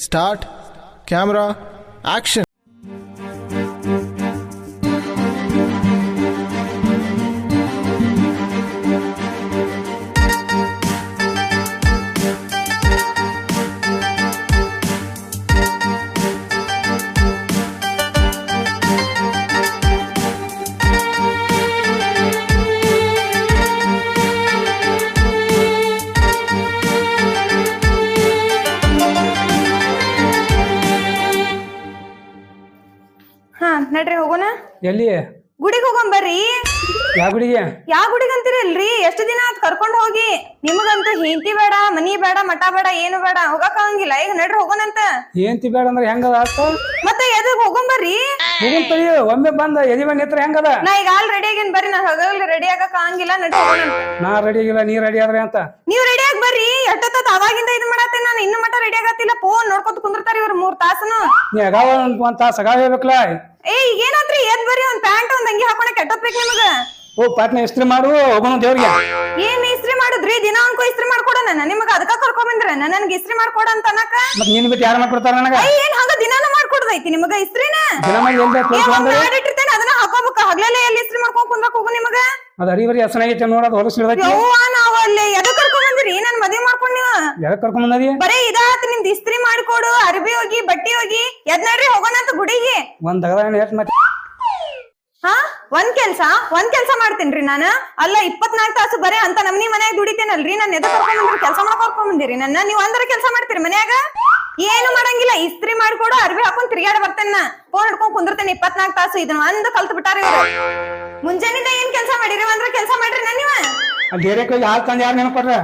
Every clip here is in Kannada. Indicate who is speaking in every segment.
Speaker 1: Start. Camera. Action.
Speaker 2: ಹಾ ನಡ್ರಿ ಹೋಗೋಣ.
Speaker 3: ಎಲ್ಲಿ?
Speaker 2: ಗುಡಿಗೆ ಹೋಗೋಣ ಬರ್ರಿ.
Speaker 3: ಯಾವ ಗುಡಿಗೆ?
Speaker 2: ಯಾವ ಗುಡಿಗೆ ಅಂತೀರಲ್ರಿ? ಎಷ್ಟು ದಿನ ಆತ್ ಕರ್ಕೊಂಡ್ ಹೋಗಿ. ನಿಮಗಂತ ಹೆಂಡತಿ ಬೇಡ, ಮನಿ ಬೇಡ, ಮಠ ಬೇಡ, ಏನು ಬೇಡ, ಹೋಗಕ್ ಆಗಂಗಿಲ್ಲ. ಈಗ ನಡ್ರಿ ಹೋಗೋಣಂತ.
Speaker 3: ಏಂತಿ ಬೇಡ ಅಂದ್ರೆ ಹೆಂಗದ ಆತ?
Speaker 2: ಮತ್ತೆ ಎದಕ್ ಹೋಗೋಣ ಬರ್ರಿ.
Speaker 3: ಹೋಗಂತರಿ ಒಮ್ಮೆ ಬಂದ ಎದಿ ಬಂದ ನಿತ್ರ ಹೆಂಗದ?
Speaker 2: ನಾ ಈಗ ಆಲ್ ರೆಡಿ ಆಗೇನ್ ಬರ್ರಿ. ನಾ ಹೋಗಲ್ ರೆಡಿ ಆಗಕ್ ಆಗಂಗಿಲ್ಲ. ನಡ್ರಿ ಹೋಗೋಣ.
Speaker 3: ನಾ ರೆಡಿ ಆಗಿಲ್ಲ, ನೀ ರೆಡಿ ಆದ್ರೆ ಅಂತ.
Speaker 2: ನೀವ್ ರೆಡಿ ಆಗಿ ಬರ್ರಿ. ಎಷ್ಟೊತ್ತ ಅವಾಗಿಂದ ಇದ್ ಮಾಡತ್ತೆ. ನಾನು ಇನ್ನು ಮಠ ರೆಡಿ ಆಗತ್ತಿಲ್ಲ. ಫೋನ್ ನೋಡ್ಕೊತ ಕುಂದಿರ್ತಾರ ಇವ್ರು 3 ತಾಸನು.
Speaker 3: ನೀ ಅಗಾವ ಒಂದ್ ತಾಸ ಅಗಾವ ಹೇಳ್ಬೇಕಲ್ಲ.
Speaker 2: ಏ ಈಗೇನಾತ್ರಿ? ಎದ್ ಬರ್ರಿ. ಒಂದ್ ಪ್ಯಾಂಟ್ ಒಂದ್ ಅಂಗಿ ಹಾಕೊಂಡ ಕೆಟ್ಟೋಗ್ಬೇಕು ನಿಮಗ.
Speaker 3: ಓ ಪಾಟ್ನ ಇಸ್ತ್ರಿ ಮಾಡು ಹೋಗೋಣ ದೇವ್ರಿಗೆ.
Speaker 2: ಏನ್ ಇಸ್ತ್ರಿ ಮಾಡುದ್ರಿ? ದಿನ ಅನ್ಕೋ ಇಸ್ತ್ರಿ ಮಾಡ್ಕೊಡೋಣ. ನಿಮಗ ಅದಕ್ಕ ಕರ್ಕೊಂಡ್ ಬಂದ್ರ ನನ್ಗೆ ಇಸ್ತ್ರಿ ಮಾಡ್ಕೊಡ ಅಂತ ಅನ್ನಕ.
Speaker 3: ಮತ್ ನೀನ್ ಬಿಟ್ಟು ಯಾರು ಮಾಡ್ಕೊಡ್ತಾರ ನನಗ?
Speaker 2: ಏನ್ ಹಂಗ ದಿನಾನು ಮಾಡ್ಕೊಡದೈತಿ ನಿಮಗ ಇಸ್ತ್ರಿನ?
Speaker 3: ದಿನ ಮಾಡಿ
Speaker 2: ಇಟ್ಟಿರ್ತೇನೆ ಅದನ್ನ ಹಾಕೋಬೇಕ. ಹಗ್ಲೆಲ್ಲ ಎಲ್ಲಿ ಇಸ್ತ್ರಿ ಮಾಡ್ಕೊಂಡ್ ಕುಂದ್ರಕ್ ಹೋಗು ನಿಮಗ.
Speaker 3: ಅದ್ ಅರಿವರಿ ಹಸನಾಗೈತೆ ನೋಡೋದು ಹೊಲಸ್ ಇಡದೈತಿ.
Speaker 2: ಯವ್ವ ನಾವ್ ಅಲ್ಲಿ ಎದಕ್ ಕರ್ಕೊಂಡ್ ಬಂದಿರಿ? ನನ್ ಮದ್ವಿ ಮಾಡ್ಕೊಂಡ್ ನೀವು
Speaker 3: ಎದಕ್ ಕರ್ಕೊಂಡ್ ಬಂದದಿ?
Speaker 2: ಬರೇ ಇದಾತ್ ನಿಮ್ದು. ಇಸ್ತ್ರಿ ಮಾಡ್ಕೊಡು, ಅರ್ಬಿ ಹೋಗಿ, ಬಟ್ಟಿ ಹೋಗಿ. ಎದ್ ನಡ್ರಿ ಹೋಗೋಣ ಅಂತ ಗುಡಿಗೆ.
Speaker 3: ಒಂದ್ ದಗದ ಎಟ್ ಮತ್ತೆ
Speaker 2: ಹಾ ಒಂದ್ ಕೆಲ್ಸ ಮಾಡ್ತೇನ್ರಿ ನಾನು. ಅಲ್ಲ 24 ತಾಸು ಬರೇ ಅಂತ ನಮ್ನಿ ಮನ್ಯಾಗ ದುಡಿತೇನಲ್ರಿ. ನಾನ್ ಎದಕ್ ಕರ್ಕೊಂಡ್ ಬಂದ್ರಿ? ಕೆಲ್ಸ ಮಾಡಕ್ ಕರ್ಕೊಂಡ್ ಬಂದಿರಿ ನನ್ನ. ನೀವ್ ಅಂದ್ರ ಕೆಲ್ಸ ಮಾಡ್ತೀರಿ ಮನ್ಯಾಗ? ಏನು ಮಾಡಂಗಿಲ್ಲ. ಇಸ್ತ್ರಿ ಮಾಡ್ಕೊಡು, ಅರ್ಬಿ ಹಾಕೊಂಡ್ ತಿರ್ಗಾಡ ಬರ್ತೇನ. ಫೋನ್ ಹಿಡ್ಕೊಂಡ್ ಕುಂದಿರ್ತೇನೆ 24 ತಾಸು. ಇದನ್ನ ಒಂದ್ ಕಲ್ತ್ ಬಿಟ್ಟಾರ ಇವ್ರು. ಮುಂಜಾನಿಂದ ಏನ್ ಕೆಲ್ಸ ಮಾಡಿರಿ ಅಂದ್ರ ಕೆಲ್ಸ ಮಾಡ್ರಿ ನನ್ ನೀವ.
Speaker 3: ಬೇರೆ ಕೈ ಹಾಲ್ ತಂದ್ ಯಾರು ನೆನಪ್ ಕೊಡ್ರ?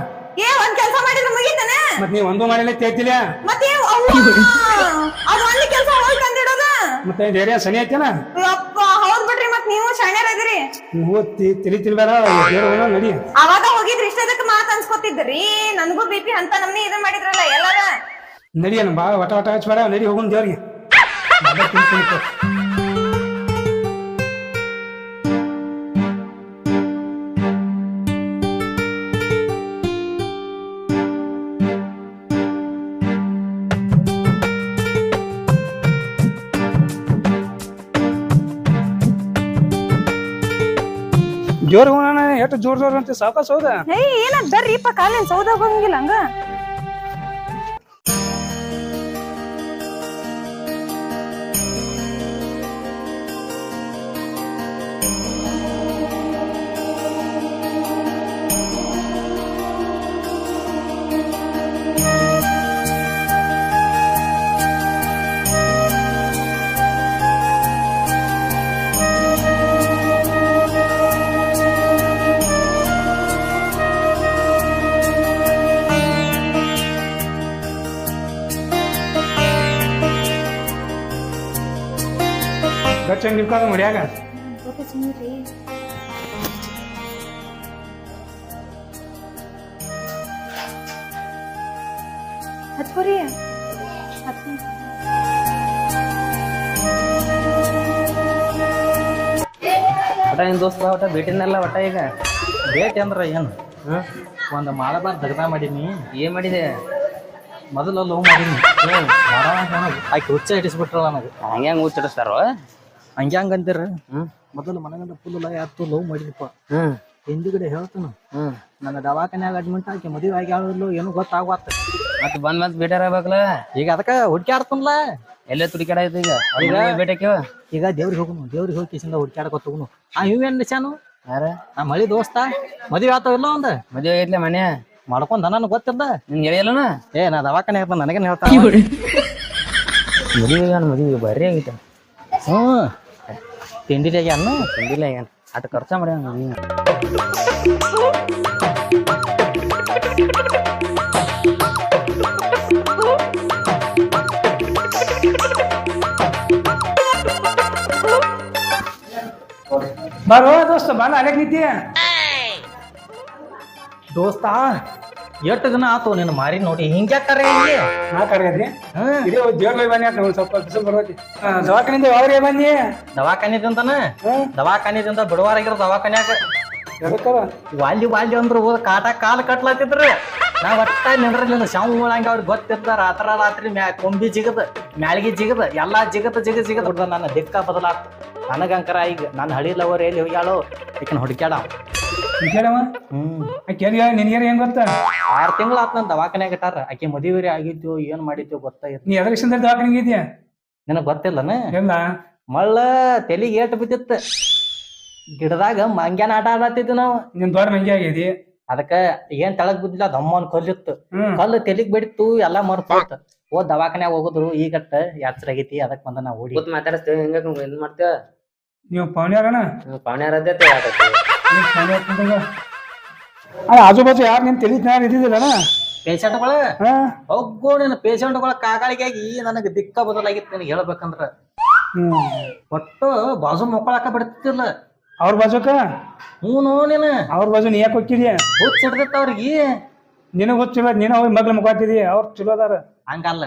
Speaker 2: ಏ ಒಂದ್ ಕೆಲ್ಸ ಮಾಡಿದ್ರೆ ಮುಗಿತಾನೆ.
Speaker 3: ಮತ್ ನೀವ್ ಒಂದು ಮಾಡಿಲ್ಲ ತೇತಿಲ್ಲ.
Speaker 2: ಮತ್ತೆ ಅದು ಒಂದ್ ಕೆಲ್ಸ ಹೋಗಿ ತಂದಿಡೋದ.
Speaker 3: ಮತ್ತೆ ಬೇರೆ ಸನಿ ಐತೇನ?
Speaker 2: ಅಪ್ಪ ಹೌದ್ ಬಿಡ್ರಿ. ಮತ್ ನೀವು ಶಾಣ್ಯರ್ ಅದಿರಿ.
Speaker 3: ನೀವು ತಿಳಿ ತಿಳ್ಬೇಡ ನಡಿ.
Speaker 2: ಅವಾಗ ಹೋಗಿದ್ರಿ ಇಷ್ಟದಕ್ಕೆ ಮಾತ್ ಅನ್ಸ್ಕೊತಿದ್ರಿ. ನನ್ಗೂ ಬಿಪಿ ಅಂತ ನಮ್ನಿ ಇದನ್ ಮಾಡಿದ್ರಲ್ಲ ಎಲ್ಲಾರ.
Speaker 3: ನಡಿ ಅನ್ನ ಬಾ ವಟ ವಟ ಹಚ್ಬೇಡ. ನಡಿ ಹೋಗುನ್ ದೇವ್ರಿಗೆ. ಜೋರ್ ಹೋಗೋಣ. ಎಷ್ಟು ಜೋರ್ ಜೋರ್ ಅಂತ ಸಾವಕಾಶ ಹೌದಾ?
Speaker 2: ಏನಾದ್ ಬರ್ರಿಪ್ಪ. ಕಾಲೇನ್ ಸೌದ ಹೋಗಂಗಿಲ್ಲ ಹಂಗ.
Speaker 3: ಗಚ್ಚ ನಿಲ್ಕಾದ ಮಡ್ಯಾಗ.
Speaker 2: ಹತ್ಕೋರಿ.
Speaker 4: ಒಟ ಏನ್ ದೋಸ್ತ ಒಟ ಭೇಟಿನಲ್ಲ. ಒಟ ಈಗ ಭೇಟಿ ಅಂದ್ರ ಏನು? ಒಂದ್ ಮಾಡಬಾರ್ದು ದಗದ ಮಾಡೀನಿ. ಏನ್ ಮಾಡಿದೆ? ಮೊದಲು ಲವ್ ಮಾಡೀನಿ. ಆಕೆ ಹುಚ್ಚ ಹಿಡಿಸ್ಬಿಟ್ರಲ್ಲ ನನಗೆ. ಹಂಗ್ಯಾಂಗ ಹುಚ್ಚ ಹಿಡಿಸ್ತಾರೋ? ಹಂಗ್ಯಾಂಗ ಅಂತೀರ? ಮೊದಲು ಮನಗಂಡ ಫುಲ್ ಯಾತು ಲವ್ ಮಾಡಿದಪ್ಪ. ಹಿಂದಿಗಡೆ ಹೇಳ್ತಾನ ನನ್ನ ದವಾಖಾನ್ಯಾಗ ಅಡ್ಮಿಟ್ ಆಗಿ ಮದುವೆ ಆಗಿ ಆಡಲು ಏನು ಗೊತ್ತಾಗತ್ತ.
Speaker 5: ಮತ್ ಬಂದ್ ಭೇಟಿ ಆಗ್ಬೇಕಲ್ಲ.
Speaker 4: ಈಗ ಅದಕ್ಕ ಹುಡ್ಕ್ಯಾಡ್ತನಲ್ಲ.
Speaker 5: ಎಲ್ಲೇ ತುಡಿಕಾಡ ಈಗ ಭೇಟಿಯಾಕ್ಯವ.
Speaker 4: ಈಗ ದೇವ್ರಿಗೆ ಹೋಗುನು. ದೇವ್ರಿಗೆ ಹೋಗಿ ಕಿಸಿಂದ ಹುಡ್ಕ್ಯಾಡಕೊತ ಹೋಗುನು. ಇವೇನ್ ನಿಶಾನು?
Speaker 5: ಯಾರ?
Speaker 4: ನಾ ಮಳಿ ದೋಸ್ತ. ಮದುವೆ ಆತಾವ ಇಲ್ಲ ಒಂದ?
Speaker 5: ಮದುವೆ ಆಗೈತ್ಲೆ ಮನೆ
Speaker 4: ಮಾಡ್ಕೊಂಡ ನನಗೆ ಗೊತ್ತಿಲ್ಲ.
Speaker 5: ನಿನ್ ಹೇಳಿಲ್ಲನ?
Speaker 4: ನಾ ದವಾಖಾನೆ ಇರ್ತಾನ ನನಗೇನು ಹೇಳ್ತಾನ.
Speaker 5: ಮದುವೆ ಬರ್ರಿ ಆಗೈತೆ.
Speaker 4: ತಿಂಡಿಲೆ ಅನ್ನ
Speaker 5: ತಿಂದಿಲ್ಲ ಏನ್ ಅಟ್ ಖರ್ಚ ಮಾಡ್ಯಾನ ಮದುವೆ.
Speaker 3: ಬರೋ ದೋಸ್ತ ಬಾಳ ಅಲೆಕ್ ನಿಂತಿ.
Speaker 4: ದೋಸ್ತ ಎಷ್ಟು ದಿನ ಆತು ನಿನ್ನ ಮಾರಿ ನೋಡಿ ಹಿಂಗ್ಯಾಕರೆ ಇಲ್ಲಿ.
Speaker 3: ನಾ ಕರೆಯದ್ರಿ ಇದೇ ದೇವ್ರ ಬನ್ನಿ ಅಂತ ಸ್ವಲ್ಪ ಬಿಸಿಲು ಬರ್ತೈತಿ. ದವಾಖಾನಿಂದ ಯಾವ್ರಿಗೆ ಬನ್ನಿ?
Speaker 4: ದವಾಖಾನಿದಂತಾನ ದವಾಖಾನಿದಿಂದ ಬಿಡುವಾರಾಗಿರೋ ದವಾಖಾನ್ಯಾಗ
Speaker 3: ಎದಕ್ಕವ?
Speaker 4: ವಾಲ್ದಿ ಅಂದ್ರು ಕಾಟ ಕಾಲ್ ಕಟ್ಲಾತಿದ್ರು. ನಾ ಒಟ್ಟ ನಿಂದ್ರಲಿಲ್ಲ ಶಾವಂಗ ಅವ್ರಿಗೆ ಗೊತ್ತಿರ್ತ ರಾತ್ರಿ ಕೊಂಬಿ ಜಿಗದ ಮ್ಯಾಲ್ಗಿ ಜಿಗದ ಎಲ್ಲಾ ಜಿಗದ ಹುಡ್ದ ನನ್ನ ದಿಕ್ಕ ಬದಲಾತ್ ನನಗಂಕರ ಈಗ ನನ್ನ ಹಳಿ ಲವರ್ ಎಲ್ಲಿ ಹೋಗ್ಯಾಳೋ ಈಕಿನ ಹುಡುಕ್ಯಾಡ
Speaker 3: ಕೇಳವ ಕೇಳಿಯ ನಿನ್ಗೆ ಹೆಂಗ್ ಗೊತ್ತ
Speaker 4: 6 ತಿಂಗಳ ಆತ್ ನನ್ ದವಾಖಾನ್ಯಾಗ ಇಟ್ಟಾರ ಆಕಿ ಮದುವೆ ಆಗಿದ್ಯೋ ಏನ್ ಮಾಡಿದ್ಯೋ ಗೊತ್ತಾಗಿತ್ತು.
Speaker 3: ನೀ ಎದ್ರ ಸಂದರ್ಭ ದವಾಖಾನೆ ಇದೆಯಾ
Speaker 4: ನಿನಗ್ ಗೊತ್ತಿಲ್ಲನ
Speaker 3: ಎಲ್ಲ
Speaker 4: ಮಳ್ಳ ತೆಲಿಗೆ ಏಟ್ ಬಿದ್ದಿತ್ತ ಗಿಡದಾಗ ಮಂಗ್ಯಾನ ಆಟ ಆಡತ್ತಿದ್ವಿ ನಾವು.
Speaker 3: ನಿನ್ ದೊಡ್ಡ ಮಂಗಿ ಆಗೇದಿ
Speaker 4: ಅದಕ್ಕ ಏನ್ ತೆಳಗ್ ಬಿದ್ದಿಲ್ಲ ದಮ್ಮನ್ ಕಲ್ಲಿತ್ತು ಕಲ್ಲು ತೆಲಿಗ್ ಬಿಡ್ತು ಎಲ್ಲಾ ಮರ್ತ ಹೋದ್ ದವಾಖಾನ್ಯಾಗ ಹೋಗುದ್ರು ಈಗಟ್ಟ ಯಾತ್ರೆ ಆಗೈತಿ ಅದಕ್ ಬಂದ ನಾ ಓಡಿ
Speaker 5: ಮಾತಾಡಿಸ್ತೇವೆ ಹಿಂಗ ಏನ್ ಮಾಡ್ತೇವ
Speaker 3: ನೀವು ಪವನ್ಯಾರಣ
Speaker 5: ಪಾವಣ್ಯಾರ
Speaker 3: ಆಜು ಬಾಜು ಯಾರು ನಿನ್ ತಿಳಿದ್ ಯಾರು ಇದ್ದಿದ್ದಿಲ್ಲಣ
Speaker 4: ಪೇಷಂಟ್ಗಳ ಹೋಗೋ ನಿನ್ನ ಪೇಷಂಟ್ಗಳ ಕಾಗಾಳಿಗಾಗಿ ನನಗ್ ದಿಕ್ಕ ಬದಲಾಗಿತ್ತು ನಿನಗೆ ಹೇಳ್ಬೇಕಂದ್ರ ಒಟ್ಟು ಬಾಜು ಮಕ್ಕಳಾಕ ಬಿಡ್ತಿಲ್ಲ
Speaker 3: ಅವ್ರ ಬಾಜುಕ
Speaker 4: ಹ್ಞೂ ನೀನು
Speaker 3: ಅವ್ರ ಬಾಜು ನೀ ಯಾಕೆ ಹೋಗ್ತಿದ್ಯಾ
Speaker 4: ಹುಚ್ಚ ಹಿಡ್ದತ್ತ ಅವ್ರಿಗೆ
Speaker 3: ನಿನಗ್ ಗೊತ್ತಿಲ್ಲ ನೀನ ಅವ್ರ ಮಗ್ಲ ಮುಖಾತಿದಿ ಅವ್ರ ಚಲೋ ಅದಾರ
Speaker 4: ಹಂಗಲ್ಲ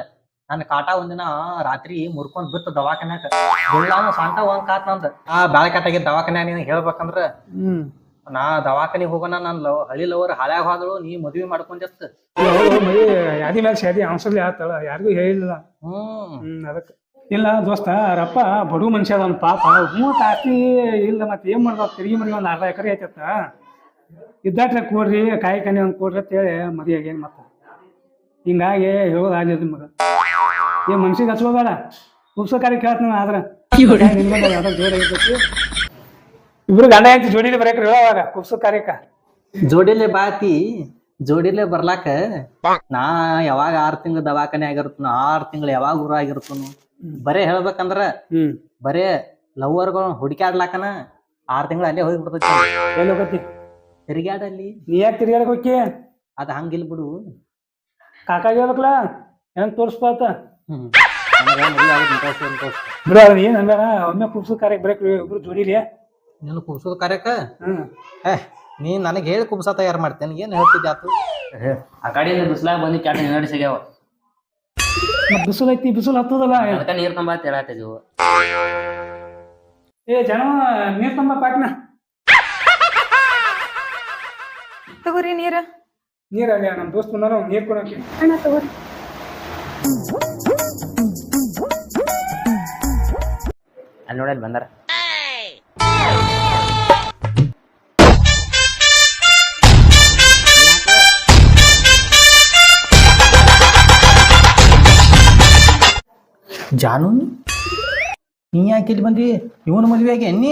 Speaker 4: ನನ್ನ ಕಾಟ ಒಂದಿನ ರಾತ್ರಿ ಮುರ್ಕೊಂಡ್ ಬಿತ್ತು ದವಾಖಾನ್ಯಾಗ ಬೀಳಾನು ಸಂಟ ಒಂದ್ ಕಾತ್ ನಂದ ಆ ಬಾಳೆಕಾಟಾಗಿ ದವಾಖಾನ್ಯಾಗ ನೀನ್ ಹೇಳ್ಬೇಕಂದ್ರ ನಾ ದವಾಖಾನಿಗ್ ಹೋಗೋಣ ನನ್ ಹಳಿ ಲವರ್ ಹಳ್ಯಾಗ ಹೋದಳು ನೀ ಮದ್ವಿ ಮಾಡ್ಕೊಂಡೆತ್ತ
Speaker 3: ಮೈ ಯಾದಿ ಮೇಲೆ ಶಾದಿ ಅವಸರ್ಲಿ ಆತಳ ಯಾರಿಗೂ ಹೇಳಿಲ್ಲ ಅದಕ್ಕೆ ಇಲ್ಲ ದೋಸ್ತ ಅವರಪ್ಪ ಬಡು ಮನುಷ್ಯ ಅದ ಪಾಪ ಮೂವತ್ತು ಆಸ್ತಿ ಇಲ್ಲ ಮತ್ತೆ ಏನ್ ಮಾಡ್ದ ತಿರುಗಿ ಮರಿ ಒಂದ್ 1/2 ಎಕರೆ ಐತತ್ತ ಇದ್ದಾಟ್ರೆ ಕೊಡ್ರಿ ಕಾಯಿ ಕನಿ ಒಂದ್ ಕೊಡ್ರಿ ಅಂತ ಹೇಳಿ ಮದುವೆ ಆಗೇನ್ ಮತ್ತ ಹಿಂಗಾಗಿ ಹೇಳೋದಾಗ್ಲಿಲ್ಲ ಮಗ ಏನ್ ಮನ್ಸಿಗೆ ಹಚ್ಕೋಬೇಡ ಕುಬ್ಸ ಕಾರ್ಯ ಕೇಳತ್ ನಾನು ಆದ್ರ ಯಾವ್ದಾಗ ಜೋಡಿ ಆಗಿರ್ತೈತಿ ಇಬ್ರು ಗಂಡ ಹೆಂಡತಿ ಜೋಡಿಲಿ ಬರೇಕ್ರಿ ಹೇಳೋವಾಗ ಕುಬ್ಸ ಕಾರ್ಯಕ್ಕ
Speaker 4: ಜೋಡಿಲೆ ಬಾತಿ ಜೋಡಿಲೆ ಬರ್ಲಾಕ ನಾ ಯಾವಾಗ 6 ತಿಂಗಳು ದವಾಖಾನೆ ಆಗಿರ್ತನು 6 ತಿಂಗಳು ಯಾವಾಗ ಊರ ಆಗಿರ್ತನು ಬರೇ ಹೇಳ್ಬೇಕಂದ್ರ ಬರೇ ಲವ್ವರ್ಗಳು ಹುಡುಕ್ಯಾಡ್ಲಾಕನ 6 ತಿಂಗಳು ಅಲ್ಲೇ ಹೋಗಿ ಬಿಡ್ತೈತಿ.
Speaker 3: ಎಲ್ಲಿ ಹೋಗತಿ
Speaker 4: ತಿರ್ಗ್ಯಾಡಲ್ಲಿ
Speaker 3: ನೀ ಯಾಕೆ ತಿರ್ಗಾಡಕ್ ಹೋಗಿ
Speaker 4: ಅದ ಹಂಗಿಲ್ ಬಿಡು
Speaker 3: ಕಾಕಾಗ ಹೇಳ್ಬೇಕಲ್ಲ ಹೆಂಗ್ ತೋರ್ಸ್ಪಾತ
Speaker 4: ತೋರ್ಸ್ತ
Speaker 3: ಬಿಡ ಏನ್ ಹಂಗ ಒಮ್ಮೆ ಕುಬ್ಸ ಕಾರ್ಯಕ್ಕೆ ಬರೇಕ್ರಿ ಇಬ್ರು ಜೋಡಿಲಿ
Speaker 4: ನೀನು ಕುಬ್ಸೋದ್ ಕಾರ್ಯಕ್ಕ ನೀ ನನಗೆ ಹೇಳಿ ಕುಬ್ಸ ತಯಾರು ಮಾಡ್ತೇನೆ ಏನ್ ಹೇಳ್ತಿದ್ದೆ ಆತು
Speaker 5: ಆ ಕಡೆಯಿಂದ ಬಿಸ್ಲಾಗ ಬಂದು ಕ್ಯಾಟ ನಡಿ ಸಿಗ್ಯಾವ
Speaker 3: ಬಿಸಿಲು ಐತಿ ಬಿಸಿಲು ಹತ್ತದಲ್ಲ
Speaker 5: ಅದಕ್ಕ ನೀರ್ ತಂಬ ಅಂತ ಹೇಳತ್ತಿದ್ವು.
Speaker 3: ಏ ಜನ ನೀರ್ ತಂಬ ಪಾಟ್ನ
Speaker 2: ತಗೋರಿ ನೀರ
Speaker 3: ನೀರ್ ಅಲ್ಲಿ ನಮ್ ದೋಸ್ತ್ ಬಂದಾರ ನೀರ್ ಕೊಡಕ್ಕೆ
Speaker 2: ಅಣ್ಣ ತಗೋರಿ.
Speaker 5: ಅಲ್ಲಿ ನೋಡಲ್ಲಿ ಬಂದಾರ
Speaker 4: ಜಾನು ನೀ ಯಾಕೆ ಇಲ್ಲಿ ಬಂದಿ ಇವನ ಮದ್ವೆ ಆಗಿ ಅನ್ನಿ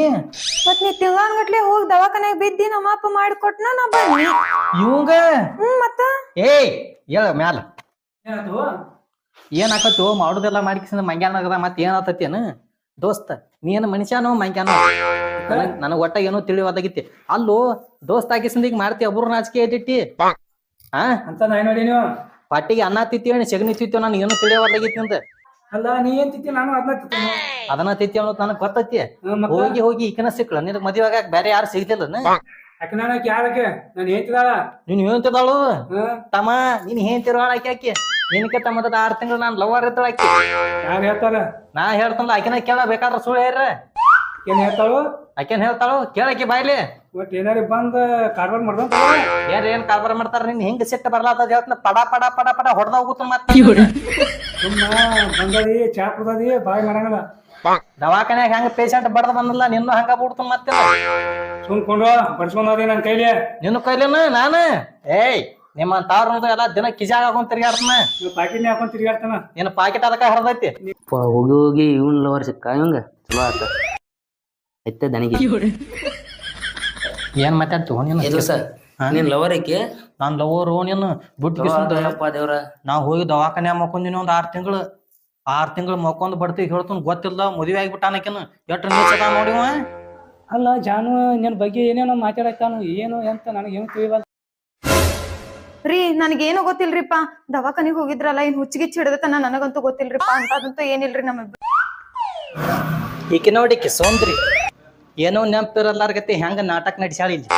Speaker 2: ಮತ್ ನೀ ತಿಂಗಳಾನ್ಗಟ್ಲೆ ಹೋಗಿ ದವಾಖಾನ್ಯಾಗ ಬಿದ್ದಿ ನಮ್ಮ ಅಪ್ಪ ಮಾಡಿಕೊಟ್ನ ನಾ ಬನ್ನಿ
Speaker 4: ಇವಂಗ
Speaker 2: ಮತ್ತ
Speaker 4: ಏಯ್ ಹೇಳ ಮ್ಯಾಲ ಏನ್ ಆಕತ್ತು ಮಾಡುದೆಲ್ಲ ಮಾಡಿಕಿಸಿದ ಮಂಗ್ಯಾನ ಆಗದ ಮತ್ ಏನ್ ಆತತೇನ ದೋಸ್ತ ನೀನ್ ಮನುಷ್ಯನೋ ಮಂಗ್ಯಾನೋ ನನಗ್ ಒಟ್ಟ ಏನೋ ತಿಳಿವಾದಾಗಿತ್ತಿ ಅಲ್ಲೋ ದೋಸ್ತ ಆಗಿಸಿಂದ ಈಗ ಮಾಡ್ತಿ ಒಬ್ರು ನಾಚಿಕೆ ಇಟ್ಟಿಟ್ಟಿ
Speaker 3: ಅಂತ ನಾ ನೋಡಿ ನೀವು
Speaker 4: ಪಾಟಿಗೆ ಅನ್ನ ತಿತ್ತೀವಿ ಸಗಣಿ ತಿತ್ತೀವಿ ನಾನು ಏನೋ ತಿಳಿವಾದಾಗಿತ್ತಿ ಅಂತ
Speaker 3: ಅಲ್ಲ ನೀ ಏನ್ ತಿತ್ತಿ ನಾನು ಅದನ್ನ ತಿತ್ತೇನೆ
Speaker 4: ಅದನ್ನ ತಿತ್ತಿ ಅನ್ನೋದು ನನಗ್ ಗೊತ್ತೈತಿ ಹೋಗಿ ಹೋಗಿ ಈಕನ ಸಿಕ್ಳ ನಿನಗ್ ಮದ್ವೆ ಆಗಾಕ ಬೇರೆ ಯಾರು ಸಿಗ್ತಿಲ್ಲ
Speaker 3: ಯಾಕೆ ನಾನಕ್ಕೆ ಯಾರಕ್ಕೆ ನಾನು ಹೇಳ್ತಿದಾಳ
Speaker 4: ನೀನ್ ಹೇಳ್ತಿದಾಳು ತಮ್ಮ ನೀನ್ ಹೇಳ್ತಿರೋಳ ಆಕಿ ನಿನಕ್ಕೆ ತಮ್ಮದ 6 ತಿಂಗಳು ನಾನ್ ಲವರ್ ಇರ್ತಾಳ ಆಕಿ
Speaker 3: ಯಾರು ಹೇಳ್ತಾರ
Speaker 4: ನಾ ಹೇಳ್ತಲ್ಲ ಆಕಿನ ಕೇಳ ಬೇಕಾದ್ರ ಸುಳ್ಳು ಹೇಳ್ರ
Speaker 3: ಏನ್ ಹೇಳ್ತಾಳು
Speaker 4: ಆಕೆನ್ ಹೇಳ್ತಾಳು ಕೇಳಕಿ ಬಾಯ್ಲಿ
Speaker 3: ಒಟ್ ಏನಾರ ಬಂದ್ ಕಾರ್ಬಾರ್ ಮಾಡ್ದ
Speaker 4: ಏನ್ ಕಾರ್ಬಾರ ಮಾಡ್ತಾರ ನಿನ್ ಹಿಂಗ್ ಸಿಟ್ಟ ಬರ್ಲಾತದ ಹೇಳ್ತಾನ ಪಡ ಪಡ ಪಡ ಪಡ ಹೊಡೆದ ಹೋಗುತ್ತ ಮತ್ತೆ
Speaker 3: ಸುಮ್ಮ ಬಂದದಿ ಚಾ ಕುದದಿ ಬಾಯ್ ಮಾಡಂಗಲ್ಲ
Speaker 4: ದವಾಖಾನ್ಯಾಗ ಹೆಂಗ ಪೇಷಂಟ್ ಬಡ್ದ ಬಂದಲ್ಲ ನಿನ್ನೂ ಹಂಗ ಬಿಡ್ತು ಮತ್ತೆ
Speaker 3: ಸುಮ್ಕೊಂಡು ಬಡ್ಸ್ಕೊಂಡದಿ ನನ್ ಕೈಲಿ
Speaker 4: ನಿನ್ನ ಕೈಲೇನ ನಾನು ಏಯ್ ನಿಮ್ಮ ತಾವ್ರ ಎಲ್ಲಾ ದಿನ ಕಿಜಾಗ ಹಾಕೊಂಡ್ ತಿರ್ಗಾಡ್ತಾನ
Speaker 3: ನೀವು ಪಾಕಿಟ್ನೇ ಹಾಕೊಂಡ್ ತಿರ್ಗಾಡ್ತಾನ
Speaker 4: ನಿನ್ನ ಪಾಕೆಟ್ ಅದಕ್ಕ ಹರಿದೈತಿ
Speaker 5: ಹೋಗಿ ಹೋಗಿ ಇವನ್ ಲವರ್ ಸಿಕ್ಕ ಇವಂಗ ಚಲೋ ಆತ ಐತೆ ದನಿಗೆ
Speaker 4: ಏನ್ ಮಾತಾಡ್ತು
Speaker 5: ಇದು ಸರ್ ನೀನ್ ಲವರ್ ಐಕೆ
Speaker 4: ನಾನ್ ಲವರು ನೀನು
Speaker 5: ಬಿಟ್ಟು ದೇವ್ರ
Speaker 4: ನಾ ಹೋಗಿ ದವಾಖಾನೆ ಮಕ್ಕೊಂದಿನಿ ಒಂದ್ 6 ತಿಂಗಳು ಮಕ್ಕೊಂದ್ ಬಡ್ತೀವಿ ಹೇಳ್ತಾನ ಗೊತ್ತಿಲ್ಲ ಮದ್ವೆ ಆಗಿಬಿಟ್ಟಾನಕಿನ ಎಷ್ಟ್ ನೀಚದ ನೋಡಿವ
Speaker 3: ಅಲ್ಲ ಜಾನು ನಿನ್ ಬಗ್ಗೆ ಏನೇನೋ ಮಾತಾಡಕ್ತಾನು ಏನು ಎಂತ ನನಗೆ ಏನು ತಿಳಿವಲ್ಲ
Speaker 2: ರೀ ನನಗೇನು ಗೊತ್ತಿಲ್ರಿಪ್ಪ ದವಾಖಾನಿಗ್ ಹೋಗಿದ್ರಲ್ಲ ಇನ್ ಹುಚ್ಚಿಗಿಚ್ಚಿ ಹಿಡ್ದತನ ನನಗಂತೂ ಗೊತ್ತಿಲ್ರಿಪ್ಪ ಅಂತದಂತೂ ಏನಿಲ್ರಿ ನಮ್ಮಿಬ್ರು
Speaker 4: ಈಕೆ ನೋಡಿಕೆ ಸೌಂದ್ರಿ ಏನೋ ನೆನಪಿರಲ್ಲಾರ್ಗತಿ ಹೆಂಗ ನಾಟಕ ನಡಿಸ್ಯಾಳ ಇಲ್ಲಿ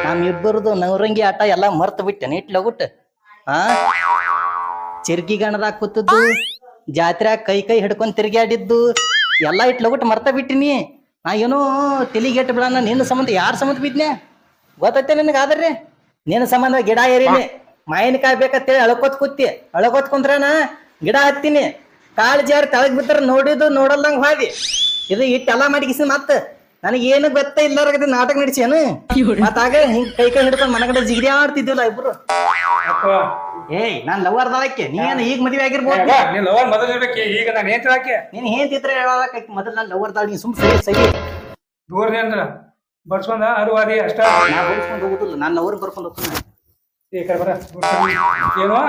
Speaker 4: ನಮ್ಮಿಬ್ಬರದು ನವರಂಗಿ ಆಟ ಎಲ್ಲಾ ಮರ್ತ ಬಿಟ್ಟೆ ಇಟ್ ಲಗುಟ್ ಚಿರ್ಗಿ ಗಣದಾಗ ಕೂತದ್ದು ಜಾತ್ರ್ಯಾಗ ಕೈ ಹಿಡ್ಕೊಂಡ್ ತಿರ್ಗ್ಯಾಡಿದ್ದು ಎಲ್ಲಾ ಇಟ್ ಲಗುಟ್ ಮರ್ತ ಬಿಟ್ಟಿನಿ ನಾ ಏನೋ ತೆಲಿಗೆಟ್ ಬಿಡ ನಿನ್ನ ಸಂಬಂಧ ಯಾರ ಸಂಬಂಧ ಬಿದ್ನೆ ಗೊತ್ತೈತೆ ನಿನಗಾದ್ರಿ ನಿನ್ನ ಸಂಬಂಧ ಗಿಡ ಏರಿನಿ ಮಾವಿನಕಾಯಿ ಬೇಕಂತೇಳಿ ಅಳ್ಕೋತ್ ಕೂತಿ ಅಳ್ಕೋತ್ ಕುಂದ್ರನ ಗಿಡ ಹತ್ತೀನಿ ಕಾಳು ಜಾರಿ ತಳಗ್ ಬಿದ್ರ ನೋಡಿದ್ದು ನೋಡಲ್ದಂಗ ಹಾದಿ ಇದು ಇಟ್ಟೆಲ್ಲ ಮಾಡಿಗಿಸಿ ಮತ್ತ ನನಗೆ ಏನು ಗೊತ್ತ ಇಲ್ಲಾರ ನಾಟಕ ನಡಿಸೇನು ಮತ್ತಾಗ ಹಿಂಗ್ ಕೈ ಹಿಡ್ಕೊಂಡ್ ಮನಗಡೆ ಜಿಗಿರಿ ಆಡ್ತಿದ್ದಿಲ್ಲ ಇಬ್ರು ಏಯ್ ನಾನ್ ಲವರ್ ದಳಕ್ಕೆ ನೀನ್ ಈಗ ಮದ್ವೆ ಆಗಿರ್ಬೋದು
Speaker 3: ನೀನ್ ಲವರ್ ಮೊದಲು ಇರ್ಬೇಕು ಈಗ ನಾನು ಏನ್ ಹೇಳಕ್ಕೆ
Speaker 4: ನೀನ್ ಏನ್ತಿದ್ರೆ ಹೇಳಕ್ ಮೊದಲು ನಾನ್ ಲವರ್ ದಳ ನೀನ್ ಸುಮ್ ಸರಿ ಸರಿ
Speaker 3: ದೂರನೇ ಅಂದ್ರ ಬರ್ಸ್ಕೊಂಡ ಅರುವಾದಿ ಅಷ್ಟ
Speaker 4: ನಾ ಬರ್ಸ್ಕೊಂಡ್ ಹೋಗುದಿಲ್ಲ ನಾನ್ ಲವರ್ ಬರ್ಕೊಂಡ್ ಹೋಗ್ತೀನಿ
Speaker 3: ಈ ಕಡೆ ಬರ ಏನು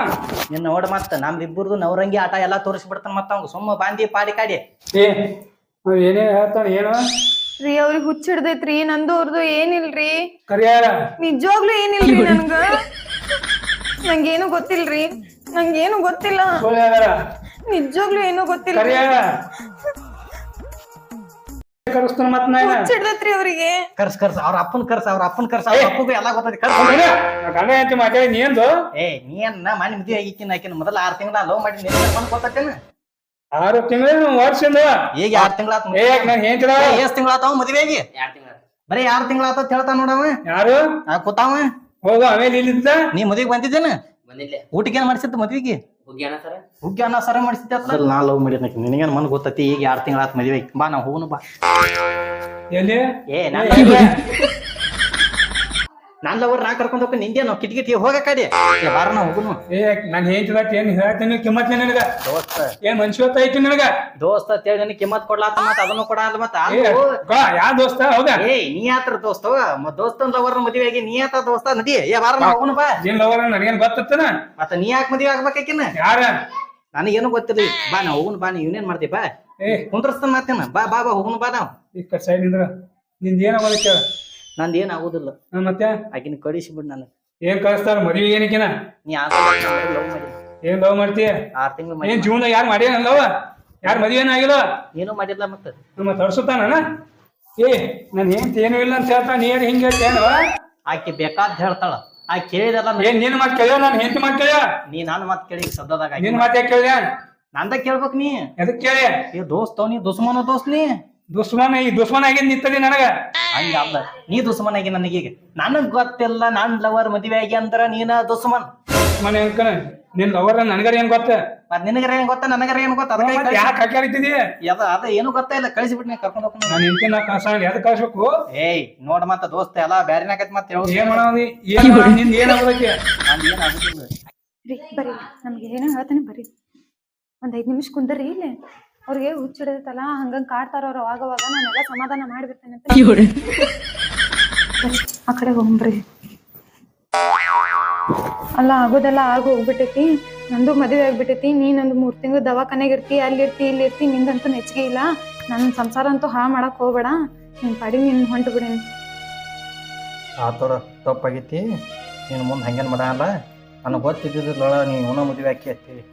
Speaker 4: ನಿನ್ನ ನೋಡ್ ಮತ್ತ ನಮ್ದಿಬ್ಬರದು ನವರಂಗಿ ಆಟ ಎಲ್ಲಾ ತೋರಿಸ್ಬಿಡ್ತಾನ ಮತ್ತ ಅವ್ನು ಸುಮ್ಮ ಬಾಂದಿ ಪಾಡಿ ಕಾಡಿ
Speaker 3: ಏ ಏನೇ ಹೇಳ್ತಾನ ಏನು
Speaker 2: ರೀ ಅವ್ರಿಗೆ ಹುಚ್ಚಿಡ್ದೈತ್ರಿ ನಂದು ಅವ್ರದ್ದು ಏನಿಲ್ರಿ
Speaker 3: ಕರಿಯಾರ
Speaker 2: ನಿಜವಾಗ್ಲೂ ಏನಿಲ್ರಿ ನನ್ಗ ನಂಗೇನು ಗೊತ್ತಿಲ್ರಿ ನಂಗೇನು ಗೊತ್ತಿಲ್ಲ ನಿಜವಾಗ್ಲೂ ಏನೂ ಗೊತ್ತಿಲ್ಲ
Speaker 3: ಕರಿಯಾರ ಕರೆಸ್ತಾನ ಮತ್ ನಾ
Speaker 2: ಹುಚ್ಚಿಡ್ದೈತ್ರಿ ಅವ್ರಿಗೆ
Speaker 4: ಕರ್ಸ್ ಅವ್ರ ಅಪ್ಪನ್ ಕರ್ಸ ಅವ್ರ ಅಪ್ಪಗೂ ಎಲ್ಲಾ ಗೊತ್ತೈತಿ
Speaker 3: ಗಂಡ ಅಂತ ಮಾತಾಡಿ ನೀಂದು
Speaker 4: ನೀ ಅನ್ನ ಮನೆ ಮದ್ವೆ ಆಗಿಕ್ಕಿನ ಆಕಿನ ಮೊದಲ 6 ತಿಂಗಳ ಲವ್ ಮಾಡಿ ಬಂದ್ ಗೊತ್ತೇನ
Speaker 3: 6 ತಿಂಗಳು ವರ್ಷದಿಂದ
Speaker 4: ಈಗ 6 ತಿಂಗಳ
Speaker 3: ನಾನು ಹೇಳ್ತಿರ
Speaker 4: ಎಷ್ಟ್ ತಿಂಗಳ ಆತಾವ ಮದ್ವೆಗೆ ಬರೀ 6 ತಿಂಗಳ ಆತಾವ ಹೇಳ್ತಾನ ನೋಡವ
Speaker 3: ಯಾರು
Speaker 4: ಕೂತಾವ
Speaker 3: ಹೋಗು ಆಮೇಲೆ ಇಲ್ಲಿದ್ದ
Speaker 4: ನೀ ಮದ್ವಿಗೆ ಬಂದಿದ್ದೇನ ಊಟಕ್ಕೆ ಏನ್ ಮಾಡಿಸಿತ್ತು ಮದ್ವಿಗೆ ಹುಗ್ಗಿ ಅನ್ನ ಸರ ಮಾಡಿಸಿದ್ದ ನಾ ಲವ್ ಮಾಡಿದ್ನ ನಿನಗೇನ್ ಮನ್ ಗೊತ್ತೈತಿ ಈಗ 6 ತಿಂಗಳ ಆತ್ ಮದ್ವೆ ಬಾ ನಾವ್ ಹೋಗುನು ಬಾ
Speaker 3: ಎಲ್ಲಿ
Speaker 4: ನಾನ್ ಲವರ್ ನಾ ಕರ್ಕೊಂಡ್ ಹೋಗ್ತೀನಿ ನಿಂದೇನು ಕಿಟಕಿಟಿ ಹೋಗ ಕಡೆ ಬಾರ ನಾ ಹೋಗುನು
Speaker 3: ನಾನು ಹೇಳ್ತಿಲ್ಲ ಏನ್ ಹೇಳ್ತೀನಿ ಕಿಮ್ಮತ್ ನಿನಗ
Speaker 4: ದೋಸ್ತ
Speaker 3: ಏನ್ ಮನುಷ್ಯತ್ವ ಐತಿ ನಿನಗ
Speaker 4: ದೋಸ್ತ ಅಂತೇಳಿ ಕಿಮ್ಮತ್ ಕೊಡ್ಲಾತ ಮತ್ತ ಅದನ್ನು ಕೊಡಲ್ಲ ಮತ್ತ
Speaker 3: ಯಾ ದೋಸ್ತ ಹೌದಾ
Speaker 4: ನೀ ಆತರ ದೋಸ್ತವ ದೋಸ್ತನ್ ಲವರ್ ಮದ್ವೆ ಆಗಿ ನೀ ಆತ ದೋಸ್ತ ನದಿ ಬಾರ ನಾ ಹೋಗುನು ಬಾ
Speaker 3: ಏನ್ ಲವರ್ ನನಗೇನ್ ಗೊತ್ತತ್ತನ
Speaker 4: ಮತ್ತ ನೀ ಯಾಕೆ ಮದ್ವೆ ಆಗ್ಬೇಕಾಕಿನ
Speaker 3: ಯಾರ
Speaker 4: ನನಗೇನು ಗೊತ್ತಿಲ್ಲ ಬಾ ನಾ ಹೋಗುನು ಬಾ ನೀ ಇವನೇನ್ ಮಾಡ್ತಿ ಬಾ ಕುಂದ್ರಸ್ತಾನ ಮಾತೇನ ಬಾ ಬಾ ಬಾ ಹೋಗುನು ಬಾ ನಾವ್
Speaker 3: ಈ ಕಡೆ ಸೈಡ್ ನಿಂದ್ರ ನಿಂದ ಏನ್ ಆಗೋದ ಕೇಳ
Speaker 4: ನಂದ್ ಏನ್ ಆಗುದಿಲ್ಲ
Speaker 3: ಮತ್ತೆ
Speaker 4: ಆಕಿನ ಕಳಿಸಿ ಬಿಡ್ ನನಗ್
Speaker 3: ಏನ್ ಕಳಿಸ್ತಾರ ಮದ್ವಿ ಏನಕ್ಕಿನ
Speaker 4: ನೀ ಲವ್ ಮಾಡಿ
Speaker 3: ಏನ್ ಲವ್ ಮಾಡ್ತೀಯ
Speaker 4: 6 ತಿಂಗಳು
Speaker 3: ಏನ್ ಜೀವನ ಯಾರು ಮಾಡ್ಯಾನ ಲವ್ ಯಾರು ಮದ್ವಿ ಏನಾಗಿಲ್ಲ
Speaker 4: ನೀನು ಮಾಡಿಲ್ಲ ಮತ್ತ
Speaker 3: ನಮ್ಮ ತರ್ಸುತ್ತಾನ ನನ್ ಹೆಂತ ಏನು ಇಲ್ಲ ಅಂತ ಹೇಳ್ತಾ ನೀರ್ ಹಿಂಗ ಹೇಳ್ತೇನವ
Speaker 4: ಆಕಿ ಬೇಕಾದ್ ಹೇಳ್ತಾಳ ಆಕಿ ಕೇಳಿದಲ್ಲ
Speaker 3: ಏನ್ ನಿನ್ ಮಾತ್ ಕೇಳ್ಯ ನಾನು ಹೆಂತ ಮಾತ್ ಕೇಳ್ಯ
Speaker 4: ನೀ ನಾನು ಮಾತ್ ಕೇಳಿ ಸದ್ದದಾಗ
Speaker 3: ನಿನ್ ಮಾತ್ ಯಾಕೆ ಕೇಳ್ಯ
Speaker 4: ನಂದ ಕೇಳ್ಬೇಕ್ ನೀ
Speaker 3: ಎದಕ್ ಕೇಳಿ
Speaker 4: ಈ ದೋಸ್ತ ನೀ ದುಸ್ಮನ ದೋಸ್ತ್ ನೀ
Speaker 3: ದುಶ್ಮನ್ ಆಗಿದ್ ನಿಂತದಿ ನನಗ
Speaker 4: ಹಂಗ ಅಲ್ಲ ನೀ ದುಸ್ಮನ್ ಆಗಿ ನನಗೀಗ ನನಗ್ ಗೊತ್ತಿಲ್ಲ ನಾನ್ ಲವರ್ ಮದ್ವೆ ಆಗಿ ಅಂದ್ರ ನೀನ ದುಸ್ಮನ್
Speaker 3: ಮನೆ ಅನ್ಕನ ನಿನ್ ಲವರ್ ನನಗರ ಏನ್ ಗೊತ್ತ
Speaker 4: ಮತ್ ನಿನಗರ ಏನ್ ಗೊತ್ತ ನನಗರ ಏನ್ ಗೊತ್ತ ಅದಕ್ಕೆ
Speaker 3: ಯಾಕೆ ಹಾಕ್ಯಾರಿತಿದಿ
Speaker 4: ಅದ ಏನು ಗೊತ್ತ ಇಲ್ಲ ಕಳಿಸಿಬಿಟ್ಟು ನೀ ಕರ್ಕೊಂಡ್ ಹೋಗ್ತೀನಿ
Speaker 3: ನಾನು ಹೆಂಡತಿನ ಕಳ್ಸ ಎದಕ್ ಕಳ್ಸ್ಬೇಕು
Speaker 4: ಏಯ್ ನೋಡ್ ಮತ್ತ ದೋಸ್ತ ಎಲ್ಲಾ ಬ್ಯಾರಿನಾಗೈತ್ ಮತ್ತ
Speaker 3: ಏನ್ ಮಾಡೋದಿ ನಿಂದ ಏನ್ ಆಗೋದಕ್ಕೆ
Speaker 4: ನಂದ್ ಏನ್ ಆಗುದಿಲ್ಲ
Speaker 2: ರೀ ಬರ್ರಿ ನಮ್ಗೆ ಏನೋ ಹೇಳ್ತಾನೆ ಬರ್ರಿ ಒಂದ್ 5 ನಿಮಿಷ ಕುಂದರ್ರಿ ಇಲ್ಲಿ ಅವ್ರಿಗೆ ಹುಚ್ಚಿಡದೈತಲ್ಲ ಹಂಗಂಗ್ ಕಾಡ್ತಾರ ಅವ್ರು ಅವಾಗವಾಗ ನಾನೆಲ್ಲ ಸಮಾಧಾನ ಮಾಡ್ಬಿಡ್ತೇನೆ ಅಂತ ಆ ಕಡೆ ಹೋಗ್ರಿ ಅಲ್ಲ ಆಗೋದೆಲ್ಲ ಆಗ ಹೋಗ್ಬಿಟ್ಟೈತಿ ನಂದು ಮದುವೆ ಆಗ್ಬಿಟ್ಟೈತಿ ನೀನೊಂದು 3 ತಿಂಗಳು ದವಾಖಾನೆಗೆ ಇರ್ತಿ ಅಲ್ಲಿ ಇರ್ತಿ ಇಲ್ಲಿ ಇರ್ತಿ ನಿಂದಂತೂ ನೆಚ್ಚಿಗೆ ಇಲ್ಲ ನನ್ನ ಸಂಸಾರ ಅಂತೂ ಹಾಳು ಮಾಡಕ್ ಹೋಗ್ಬೇಡ ನಿನ್ ಪಾಡಿ ನಿನ್ ಹೊಂಟು ಬಿಡಿ
Speaker 4: ಆತೋಡ ತಪ್ಪಾಗೈತಿ ನೀನು ಮುಂದೆ ಹಂಗೇನ್ ಮಾಡಲ್ಲ ನನಗೆ ಗೊತ್ತಿದ್ದಿದ್ರೊಳ ನೀವು ಮದುವೆ ಹಾಕಿ ಹತ್ತೀವಿ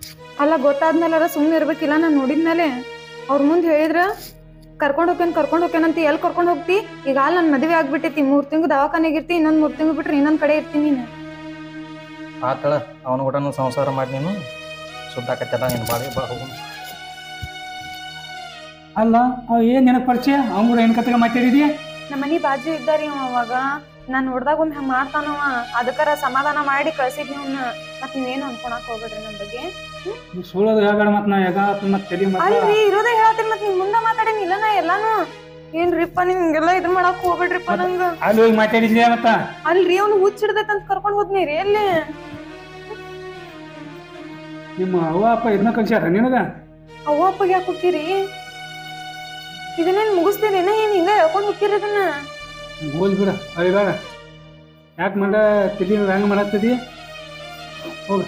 Speaker 2: ಅಲ್ಲ ಗೊತ್ತಾದ್ಮೇಲೆ ಸುಮ್ಮನೆ ಇರ್ಬೇಕಿಲ್ಲ ನಾನು ನೋಡಿದ್ಮೇಲೆ ಅವ್ರ ಮುಂದೆ ಹೇಳಿದ್ರ ಕರ್ಕೊಂಡ್ ಹೋಗ್ಯಾನಂತ ಎಲ್ಲಿ ಕರ್ಕೊಂಡ್ ಹೋಗ್ತಿ ಈಗ ಅಲ್ಲಿ ನನ್ ಮದುವೆ ಆಗ್ಬಿಟ್ಟೈತಿ 3 ತಿಂಗಳು ದವಾಖಾನೆಗೆ ಇರ್ತಿ ಇನ್ನೊಂದ್ 3 ತಿಂಗಳು ಬಿಟ್ರೆ ಇನ್ನೊಂದ್ ಕಡೆ ಇರ್ತೀನಿ ನೀನು
Speaker 4: ಆತಳ ಅವನ ಕೂಡ ಸಂಸಾರ ಮಾಡಿ ನೀನು ಸುದ್ದಾಕತ್ತೆಲ್ಲ ನೀನು ಬಾಳಿ ಬಾ ಹೋಗು
Speaker 3: ಅಲ್ಲ ಏನ್ ನೆನಪ್ ಪರಿಚಯ ಅವ್ರ ಏನ್ ಕತೆಗ ಮಾತಾಡಿದಿ
Speaker 2: ನಮ್ಮ ಮನಿ ಬಾಜು ಇದ್ದಾರಿ ಅವಾಗ ನಾನ್ ನೋಡ್ದಾಗ ಒಮ್ಮೆ ಹಂಗ ಮಾಡ್ತಾನವ ಅದಕ್ಕರ ಸಮಾಧಾನ ಮಾಡಿ ಕಳ್ಸಿದ್ ನೀವ್ನ ಮತ್ ನೀವೇನು ಅನ್ಕೊಳಕ್ ಹೋಗ್ಬೇಡ್ರಿ ನಮ್ ಬಗ್ಗೆ
Speaker 3: ಸುಳ್ಳೋದು ಹೇಳ್ಬೇಡ ಮತ್ ನಾ ಯಾಕ ಮತ್ ತಡಿ
Speaker 2: ಅಲ್ರಿ ಇರೋದೇ ಹೇಳ್ತೀನಿ ಮತ್ ನಿಮ್ ಮುಂದೆ ಮಾತಾಡೀನಿ ಇಲ್ಲ ನಾ ಎಲ್ಲಾನು ಏನ್ರಿಪ್ಪ ನಿಮ್ಗೆಲ್ಲ ಇದ್ ಮಾಡಕ್ ಹೋಗ್ಬೇಡ್ರಿಪ್ಪ ನಂಗ
Speaker 3: ಅಲ್ಲಿ ಹೋಗಿ ಮಾತಾಡಿದ್ಲಿ ಮತ್ತ
Speaker 2: ಅಲ್ರಿ ಅವ್ನು ಹುಚ್ಚಿಡ್ದೈತಂತ ಕರ್ಕೊಂಡ್ ಹೋದ್ನಿರಿ ಎಲ್ಲಿ
Speaker 3: ನಿಮ್ಮ ಅವ್ವ ಅಪ್ಪ ಇದನ್ನ ಕಳ್ಸ್ಯಾರ ನಿನಗ
Speaker 2: ಅವ್ವ ಅಪ್ಪಗೆ ಯಾಕೆ ಹೋಗ್ತೀರಿ ಇದನ್ನೇನ್ ಮುಗಿಸ್ತೀರೇನ ಏನ್ ಹಿಂಗ ಹೇಳ್ಕೊಂಡ್ ಹೋಗ್ತೀರಿ ಇದನ್ನ
Speaker 3: ಹೋಲ್ ಬಿಡ ಅಳಿಬೇಡ ಯಾಕೆ ಮಂಡ ತಿಳಿ ಹೆಂಗ ಮಾಡತ್ತದಿ ಹೋಗ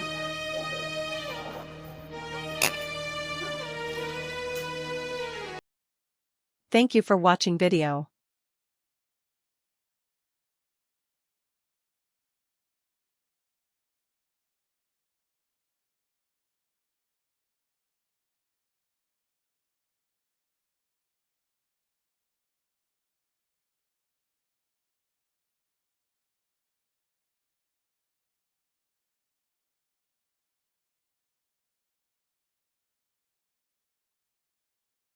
Speaker 6: Thank you for watching video.